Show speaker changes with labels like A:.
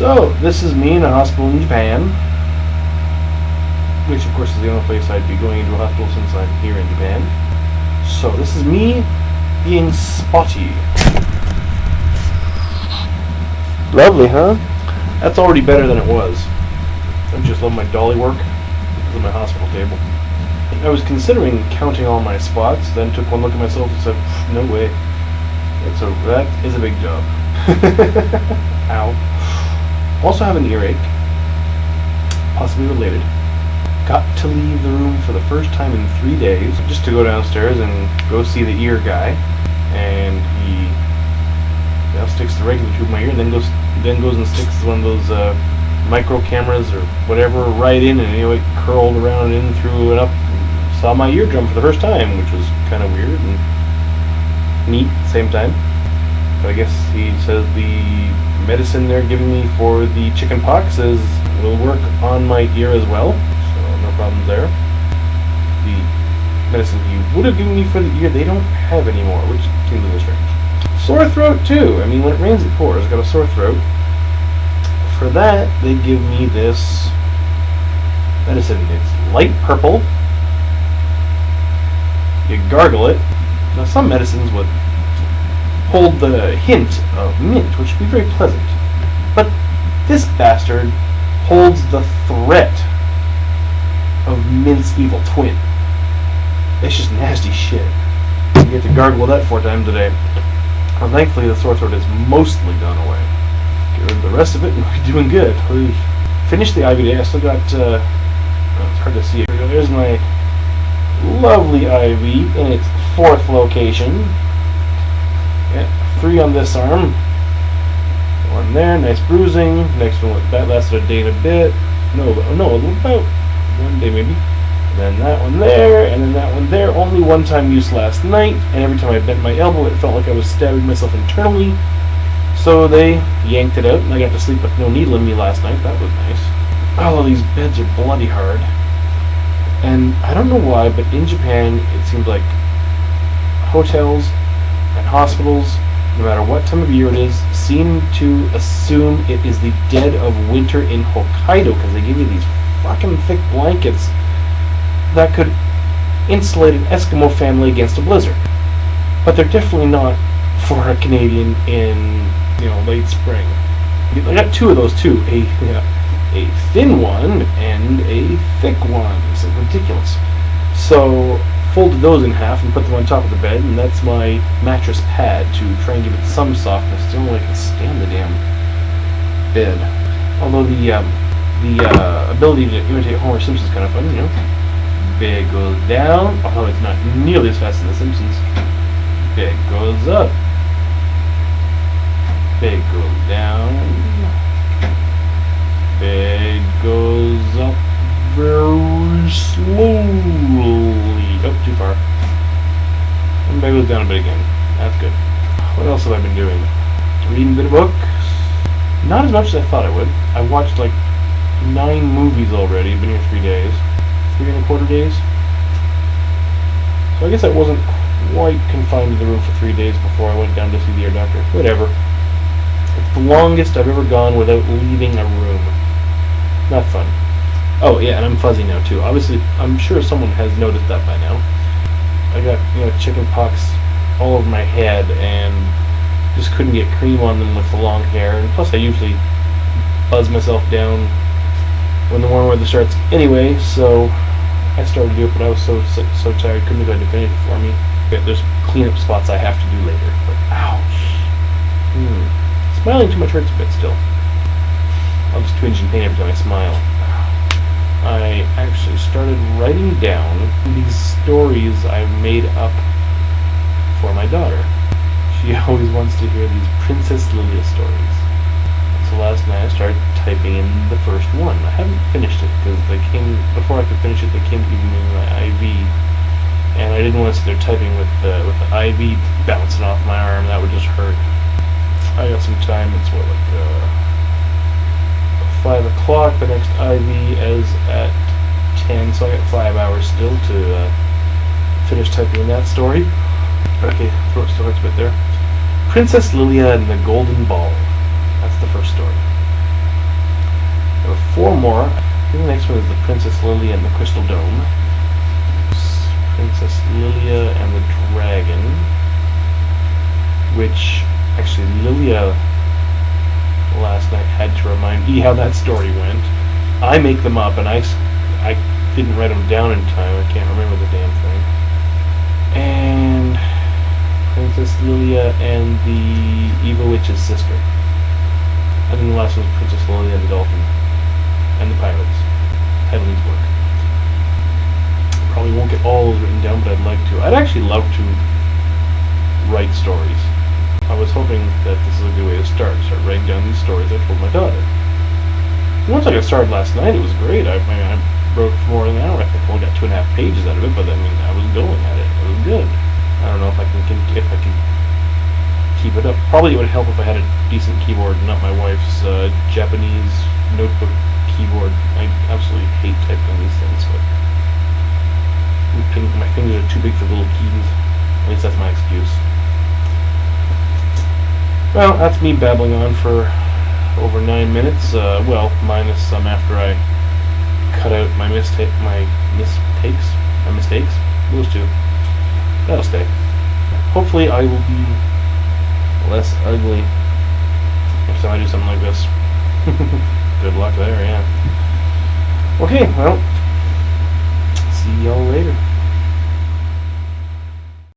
A: So, this is me in a hospital in Japan, which of course is the only place I'd be going into a hospital since I'm here in Japan. So, this is me being spotty. Lovely, huh? That's already better than it was. I just love my dolly work. This is my hospital table. I was considering counting all my spots, then took one look at myself and said, no way. That is a big job. Ow. Also have an earache, possibly related. Got to leave the room for the first time in 3 days, just to go downstairs and go see the ear guy. And he sticks the regular tube in my ear, and then goes and sticks one of those micro cameras or whatever right in, and anyway curled around in through and up. And saw my eardrum for the first time, which was kind of weird and neat at the same time. But I guess he says the medicine they're giving me for the chicken pox will work on my ear as well, so no problems there. The medicine he would have given me for the ear they don't have anymore, which seems a little strange. Sore throat too. I mean, when it rains it pours. I've got a sore throat. For that they give me this medicine. It's light purple. You gargle it. Now some medicines would hold the hint of mint, which would be very pleasant. But this bastard holds the threat of mint's evil twin. It's just nasty shit. You get to gargle that 4 times a day. Well, thankfully the sore throat is mostly gone away. Get rid of the rest of it and we're doing good. We finished the IVD. I still got, it's hard to see. There's my lovely IV in its 4th location. Yeah, 3 on this arm. 1 there, nice bruising. Next one, that lasted a day and a bit. No, about 1 day maybe. And then that one there, and then that one there. Only 1 time use last night, and every time I bent my elbow it felt like I was stabbing myself internally. So they yanked it out, and I got to sleep with no needle in me last night. That was nice. All of these beds are bloody hard. And I don't know why, but in Japan it seems like hotels and hospitals, no matter what time of year it is, seem to assume it is the dead of winter in Hokkaido because they give you these fucking thick blankets that could insulate an Eskimo family against a blizzard. But they're definitely not for a Canadian in, late spring. I got 2 of those too, a thin one and a thick one. It's ridiculous. So folded those in half and put them on top of the bed, and that's my mattress pad to try and give it some softness. It's the only way I can stand the damn bed. Although the ability to imitate Homer Simpson is kind of fun, Bed goes down, although it's not nearly as fast as The Simpsons. Bed goes up. Bed goes down. Bed goes up very slowly. Oh, too far. And bed goes down a bit again. That's good. What else have I been doing? Reading a bit of books. Not as much as I thought I would. I watched like 9 movies already. Been here 3 days. 3.25 days. So I guess I wasn't quite confined to the room for 3 days before I went down to see the ear doctor. Whatever. It's the longest I've ever gone without leaving a room. Not fun. Oh yeah, and I'm fuzzy now too. Obviously, I'm sure someone has noticed that by now. I got, chicken pox all over my head and just couldn't get cream on them with the long hair. And plus I usually buzz myself down when the warm weather starts anyway, so I started to do it, but I was so tired, couldn't have had to finish it for me. There's cleanup spots I have to do later. But ouch. Smiling too much hurts a bit still. I'll just twinge in pain every time I smile. I actually started writing down these stories I've made up for my daughter. She always wants to hear these Princess Lilia stories. So last night I started typing in the first one. I haven't finished it because before I could finish it, they came to give me my IV, and I didn't want to sit there typing with the IV bouncing off my arm. That would just hurt. I got some time. It's 5 o'clock. The next IV is at 10, so I got 5 hours still to finish typing that story. Okay, throat still hurts a bit there. Princess Lilia and the Golden Ball. That's the first story. 4 more. I think the next one is the Princess Lilia and the Crystal Dome. Princess Lilia and the Dragon. Which, actually, Lilia last night had to remind me how that story went. I make them up, and I didn't write them down in time. I can't remember the damn thing. And Princess Lilia and the Evil Witch's sister. I think the last one was Princess Lilia and the Dolphin. And the Pirates. Title needs work. Probably won't get all written down, but I'd like to. I'd actually love to write stories. I was hoping that this is a good way to start writing down these stories I told my daughter. Once I got started last night, it was great. I wrote for more than an hour. I think I only got 2.5 pages out of it, but I mean, I was going at it. It was good. I don't know if I can keep it up. Probably it would help if I had a decent keyboard, not my wife's Japanese notebook keyboard. I absolutely hate typing on these things, but my fingers are too big for little keys. At least that's my excuse. Well, that's me babbling on for over 9 minutes. Well, minus some after I cut out my mistakes. Those two. That'll stay. Hopefully, I will be less ugly next time I do something like this. Good luck there, yeah. Okay, well, see y'all later.